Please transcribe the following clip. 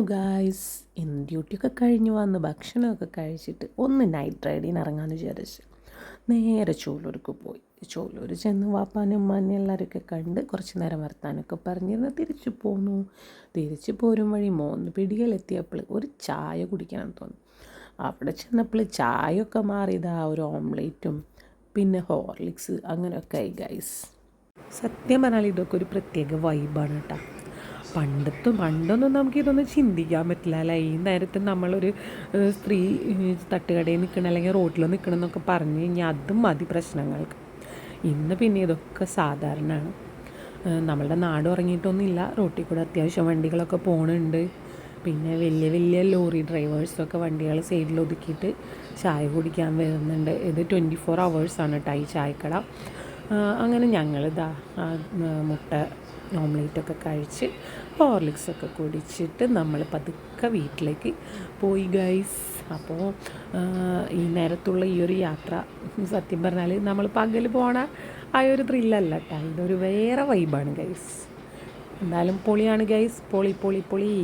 Guys, ഇന്ന് ഡ്യൂട്ടിയൊക്കെ കഴിഞ്ഞ് വന്ന് ഭക്ഷണമൊക്കെ കഴിച്ചിട്ട് ഒന്ന് നൈറ്റ് റൈഡിന് ഇറങ്ങാമെന്ന് വിചാരിച്ച് നേരെ ചോലൂർക്ക് പോയി. ചോലൂർ ചെന്ന് വാപ്പാനും ഉമ്മാനും എല്ലാവരൊക്കെ കണ്ട് കുറച്ച് നേരം വർത്താനമൊക്കെ പറഞ്ഞിരുന്ന് തിരിച്ചു പോന്നു. തിരിച്ചു പോരും വഴി പിടിയിലെത്തിയപ്പോൾ ഒരു ചായ കുടിക്കണം തോന്നി. അവിടെ ചെന്നപ്പോൾ ചായയൊക്കെ മാറിയതാ ഒരു ഓംലേറ്റും പിന്നെ ഹോർലിക്സ് അങ്ങനെയൊക്കെ ആയി ഗൈസ്. സത്യം പറഞ്ഞാൽ ഇതൊക്കെ ഒരു പ്രത്യേക വൈബാണ് കേട്ടോ. പണ്ടൊന്നും നമുക്കിതൊന്നും ചിന്തിക്കാൻ പറ്റില്ല അല്ലേ. ഈ നേരത്ത് നമ്മളൊരു സ്ത്രീ തട്ടുകടയിൽ നിൽക്കണം അല്ലെങ്കിൽ റോഡിൽ നിൽക്കണം എന്നൊക്കെ പറഞ്ഞു കഴിഞ്ഞാൽ അതും മതി പ്രശ്നങ്ങൾക്ക്. ഇന്ന് പിന്നെ ഇതൊക്കെ സാധാരണമാണ്. നമ്മളുടെ നാട് ഉറങ്ങിയിട്ടൊന്നുമില്ല. റോട്ടിൽ കൂടെ അത്യാവശ്യം വണ്ടികളൊക്കെ പോകുന്നുണ്ട്. പിന്നെ വലിയ വലിയ ലോറി ഡ്രൈവേഴ്സൊക്കെ വണ്ടികൾ സൈഡിൽ ഒതുക്കിയിട്ട് ചായ കുടിക്കാൻ വരുന്നുണ്ട്. ഇത് 24 hours കേട്ടോ ഈ ചായക്കട. അങ്ങനെ ഞങ്ങളിതാ മുട്ട ഓംലേറ്റൊക്കെ കഴിച്ച് ഹോർലിക്സൊക്കെ കുടിച്ചിട്ട് നമ്മൾ പതുക്കെ വീട്ടിലേക്ക് പോയി ഗൈസ്. അപ്പോൾ ഈ നേരത്തുള്ള ഈ ഒരു യാത്ര സത്യം പറഞ്ഞാൽ നമ്മൾ പകൽ പോണ ആ ഒരു ത്രില്ലല്ല കേട്ടോ. ഇതൊരു വേറെ വൈബാണ് ഗൈസ്. എന്തായാലും പൊളിയാണ് ഗൈസ്. പൊളി.